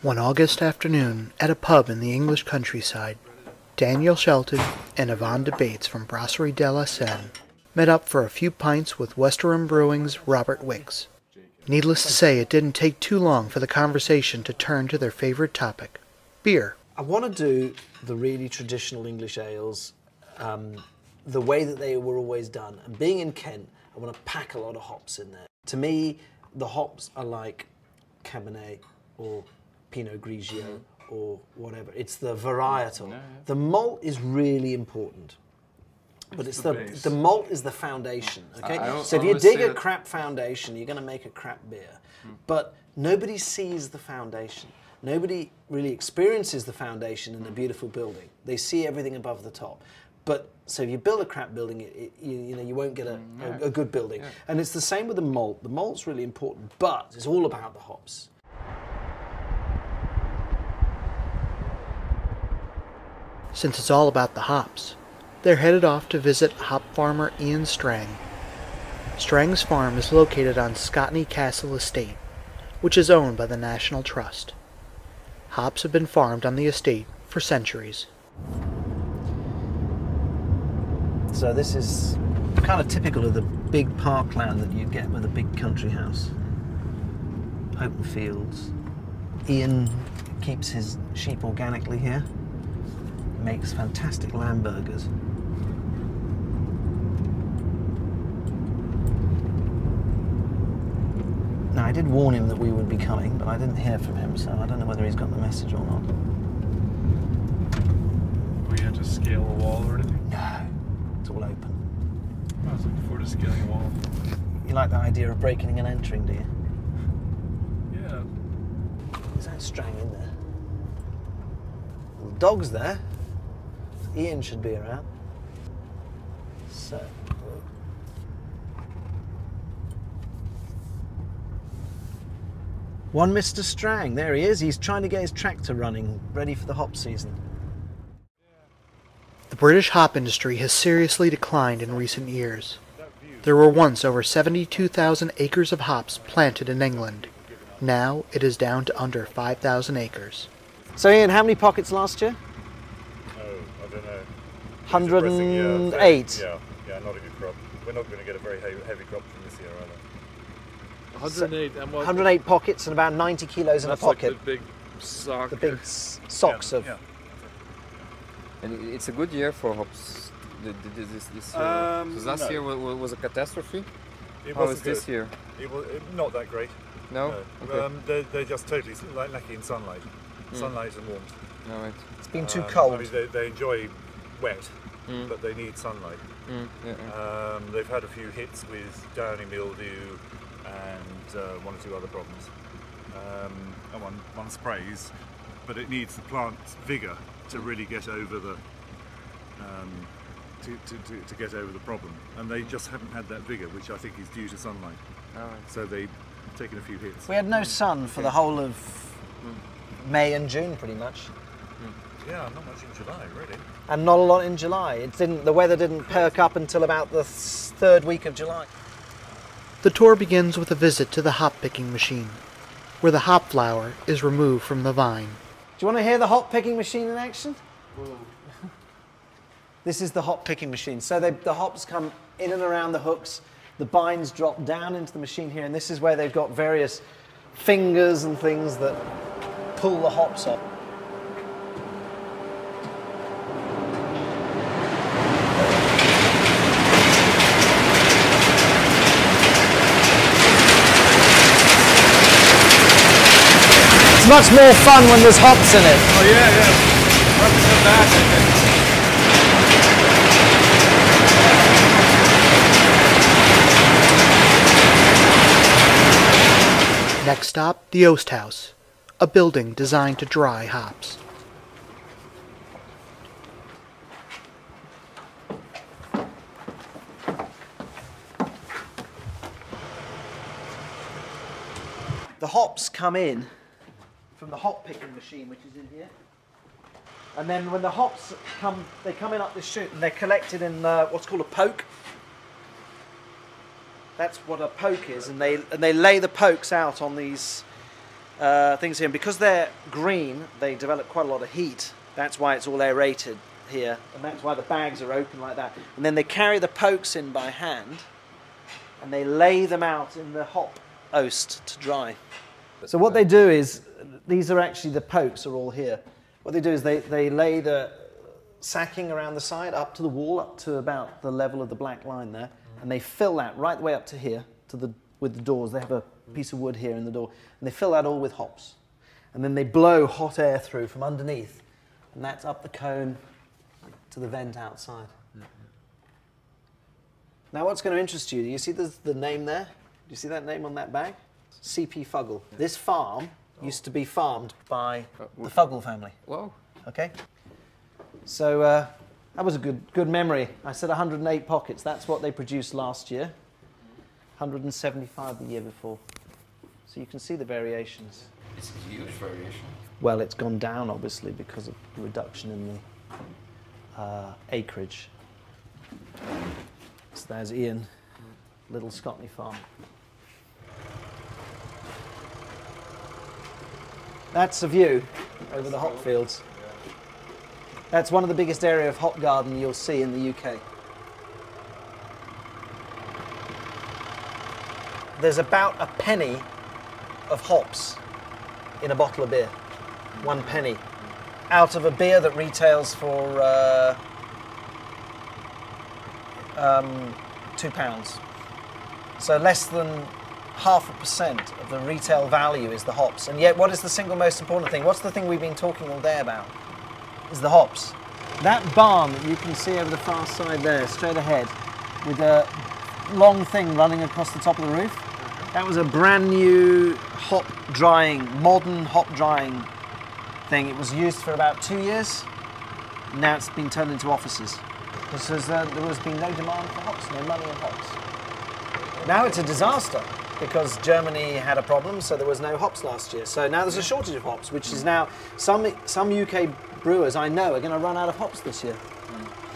One August afternoon, at a pub in the English countryside, Daniel Shelton and Yvan DeBaets from Brasserie de la Senne met up for a few pints with Westerham Brewing's Robert Wicks. Needless to say, it didn't take too long for the conversation to turn to their favorite topic, beer. I want to do the really traditional English ales, the way that they were always done. And being in Kent, I want to pack a lot of hops in there. To me, the hops are like Cabernet or Pinot Grigio or whatever. It's the varietal. The malt is really important. But it's the malt is the foundation, okay? So if you dig a crap foundation, you're going to make a crap beer. But nobody sees the foundation. Nobody really experiences the foundation in a beautiful building. They see everything above the top. But so if you build a crap building, you won't get a good building. Yeah. And it's the same with the malt. The malt's really important, but it's all about the hops. Since it's all about the hops, they're headed off to visit hop farmer Ian Strang. Strang's farm is located on Scotney Castle Estate, which is owned by the National Trust. Hops have been farmed on the estate for centuries. So this is kind of typical of the big parkland that you'd get with a big country house. Open fields. Ian keeps his sheep organically here. Makes fantastic lamb burgers. Now, I did warn him that we would be coming, but I didn't hear from him, so I don't know whether he's got the message or not. We had to scale a wall or anything? No, it's all open. I was looking forward to scaling a wall. You like the idea of breaking and entering, do you? Yeah. Is that Strang in there? The dog's there. Ian should be around. So. One Mr. Strang, there he is. He's trying to get his tractor running, ready for the hop season. The British hop industry has seriously declined in recent years. There were once over 72,000 acres of hops planted in England. Now it is down to under 5,000 acres. So Ian, how many pockets last year? Oh, I don't know. 108. Yeah, not a good crop. We're not going to get a very heavy crop from this year either. 108 and what? 108 pockets and about 90 kilos in a pocket. Like the big sock. The big socks of. Yeah. And it's a good year for hops. This year. So last year was a catastrophe. How is this year? It was not that great. No. Okay. They're just totally lacking in sunlight. Sunlight and warmth. All right. It's been too cold. I mean, they enjoy wet, but they need sunlight. They've had a few hits with downy mildew and one or two other problems. And one sprays, but it needs the plant's vigour to really get over the to get over the problem. And they just haven't had that vigour, which I think is due to sunlight. All right. So they've taken a few hits. We had no sun for the whole of May and June, pretty much. Yeah, not much in July, really. And not a lot in July. It didn't. The weather didn't perk up until about the third week of July. The tour begins with a visit to the hop picking machine, where the hop flower is removed from the vine. Do you want to hear the hop picking machine in action? This is the hop picking machine. So the hops come in and around the hooks. The bines drop down into the machine here, and this is where they've got various fingers and things that pull the hops up. It's much more fun when there's hops in it. Oh yeah. Represent that. Next stop, the Oast House, a building designed to dry hops. The hops come in from the hop picking machine, which is in here. And then when the hops come, they come in up this chute and they're collected in what's called a poke. That's what a poke is, and they lay the pokes out on these things here. And because they're green, they develop quite a lot of heat. That's why it's all aerated here, and that's why the bags are open like that. And then they carry the pokes in by hand, and they lay them out in the hop oast to dry. So what they do is, these are actually, the pokes are all here. What they do is they lay the sacking around the side up to the wall, up to about the level of the black line there, and they fill that right the way up to here, with the doors. They have a piece of wood here in the door, and they fill that all with hops. And then they blow hot air through from underneath, and that's up the cone to the vent outside. Now what's going to interest you, do you see the name there? Do you see that name on that bag? C.P. Fuggle. This farm used to be farmed by the Fuggle family. Wow. Okay? So that was a good memory. I said 108 pockets. That's what they produced last year. 175 the year before. So you can see the variations. It's a huge variation. Well, it's gone down, obviously, because of the reduction in the acreage. So there's Ian, Little Scotney Farm. That's a view over the hop fields. That's one of the biggest area of hop garden you'll see in the UK. There's about a penny of hops in a bottle of beer. 1 penny. Out of a beer that retails for £2. So less than 0.5% of the retail value is the hops. And yet, what is the single most important thing? What's the thing we've been talking all day about? Is the hops. That barn that you can see over the far side there, straight ahead, with a long thing running across the top of the roof, that was a brand new hop drying, modern hop drying thing. It was used for about 2 years. Now it's been turned into offices. Because there has been no demand for hops, no money in hops. Now it's a disaster, because Germany had a problem, so there was no hops last year. So now there's a shortage of hops, which is now, some UK brewers I know are going to run out of hops this year.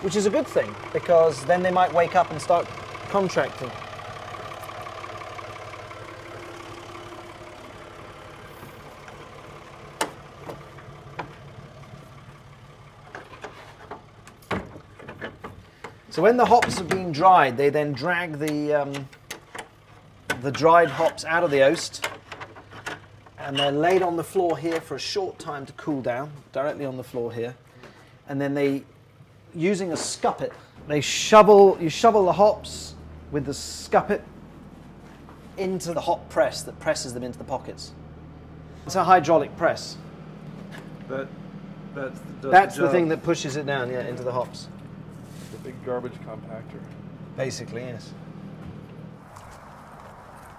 Which is a good thing, because then they might wake up and start contracting. So when the hops have been dried, they then drag the dried hops out of the oast, and they're laid on the floor here for a short time to cool down, directly on the floor here. And then they, using a scuppet, you shovel the hops with the scuppet into the hop press that presses them into the pockets. It's a hydraulic press. That's the thing that pushes it down, yeah, into the hops. The big garbage compactor. Basically, yes.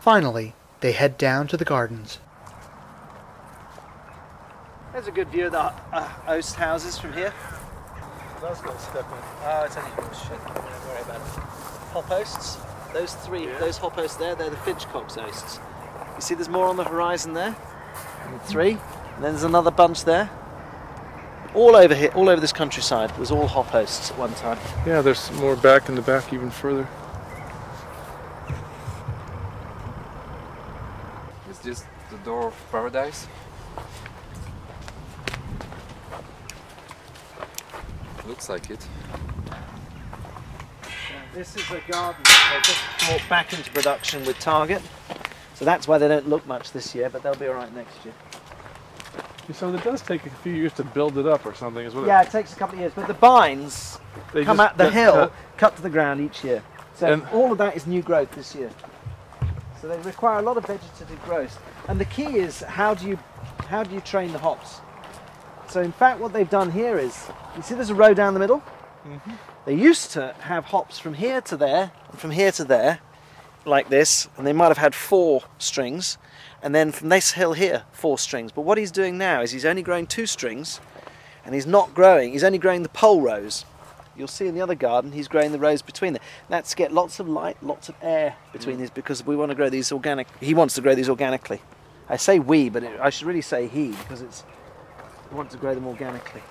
Finally, they head down to the gardens. There's a good view of the oast houses from here. I was going to step in. Oh, it's only shit. Don't worry about it. Hop oasts. Those three, those hop oasts there, they're the Fidgecock's oasts. You see there's more on the horizon there? And 3. And then there's another bunch there. All over here, all over this countryside, was all hop oasts at one time. Yeah, there's more back in the back even further. Is this the door of paradise? Looks like it. This is a garden they just brought back into production with Target. So that's why they don't look much this year, but they'll be all right next year. So it does take a few years to build it up or something, is what Yeah, it takes a couple of years, but the vines They come just out the get hill, cut to the ground each year. So And- all of that is new growth this year. So they require a lot of vegetative growth. And the key is how do you train the hops? So in fact what they've done here is, you see there's a row down the middle? Mm-hmm. They used to have hops from here to there, and from here to there, like this, and they might have had 4 strings, and then from this hill here, 4 strings. But what he's doing now is he's only growing 2 strings, and he's only growing the pole rows. You'll see in the other garden, he's growing the rows between them. That's to get lots of light, lots of air between these, because we want to grow these he wants to grow these organically. I say we, but I should really say he, because we want to grow them organically.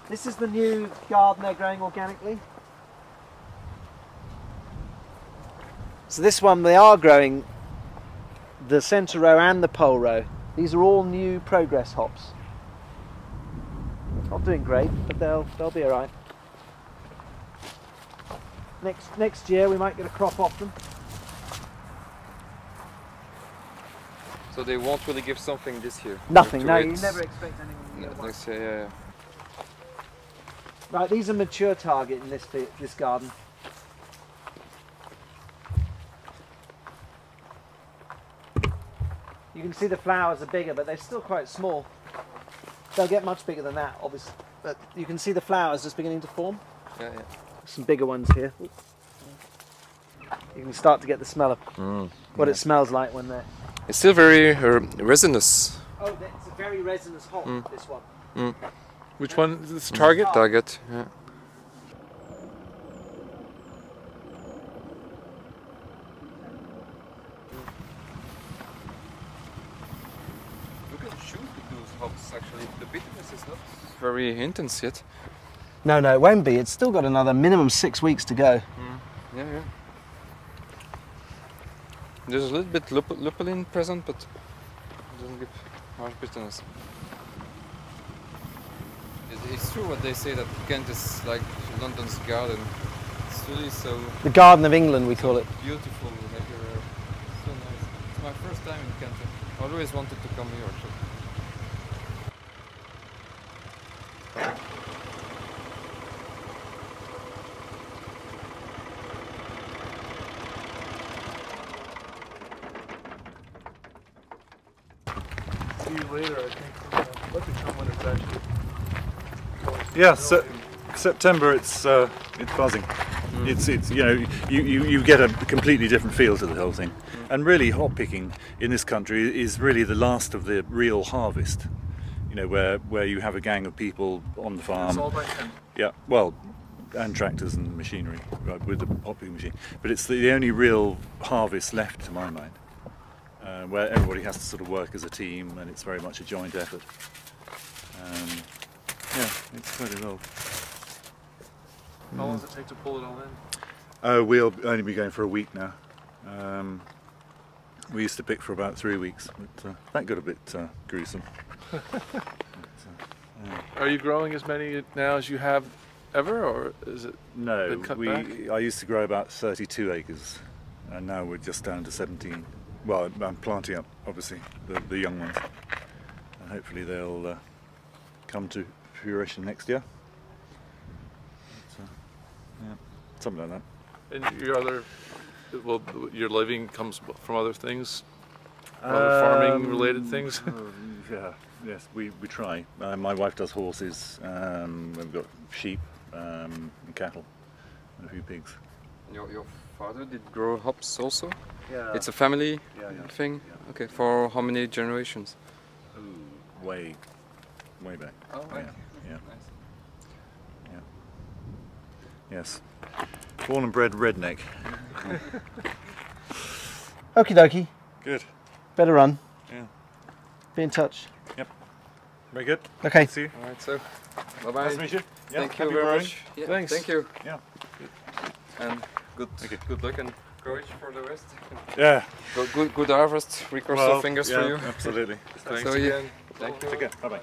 This is the new garden they're growing organically. So this one, they are growing the centre row and the pole row. These are all new progress hops. Not doing great, but they'll be all right. Next year we might get a crop off them. So they won't really give something this year? Nothing, no, wait. you never expect anything. No, next year, yeah, yeah. Right, these are mature target in this garden. You can see the flowers are bigger, but they're still quite small. They'll get much bigger than that, obviously. But you can see the flowers just beginning to form. Yeah, yeah. Some bigger ones here. You can start to get the smell of what it smells like when they're... It's still very resinous. Oh, it's a very resinous hop, this one. Which one is this Target? Target, yeah. We can shoot with those hops actually. The bitterness is not very intense yet. No, it won't be. It's still got another minimum 6 weeks to go. Yeah, yeah. There's a little bit lupulin present, but it doesn't give harsh bitterness. It's true what they say that Kent is like London's garden. It's really so The Garden of England, we call it. beautiful everywhere. So nice. It's my first time in Kent. I always wanted to come here actually. See you later, I think. Let me come when it's actually. Yeah, so September it's buzzing. It's you know you get a completely different feel to the whole thing, and really hop picking in this country is really the last of the real harvest. You know where you have a gang of people on the farm. It's all by hand. Yeah, well, and tractors and machinery with the hop picking machine. But it's the only real harvest left to my mind, where everybody has to sort of work as a team, and it's very much a joint effort. Yeah, it's quite involved. How long does it take to pull it all in? Oh, we'll only be going for a week now. We used to pick for about 3 weeks, but that got a bit gruesome. Are you growing as many now as you have ever, or is it No, been cut back? I used to grow about 32 acres, and now we're just down to 17. Well, I'm planting up, obviously, the young ones, and hopefully they'll come to fruition next year. But, yeah, something like that. And your other, well, your living comes from other things, other farming related things. Yeah, yes, we try. My wife does horses. We've got sheep and cattle, and a few pigs. Your father did grow hops also? Yeah. It's a family Yeah. thing? Yeah. Okay, for how many generations? Ooh, way back. Oh, right. Yeah. Nice. Yeah. Yes. Born and bred redneck. Okie dokie. Good. Better run. Yeah. Be in touch. Yep. Very good. Okay. See you. Alright, so bye-bye. Nice to meet you. Yeah, Thank you happy very growing. much. Yeah, Thanks. Thank you. Yeah. And good luck and courage for the rest. Yeah. Good harvest. We cross our fingers yeah, for you. Absolutely. Thanks So, again. Thank you. Take care. Bye bye.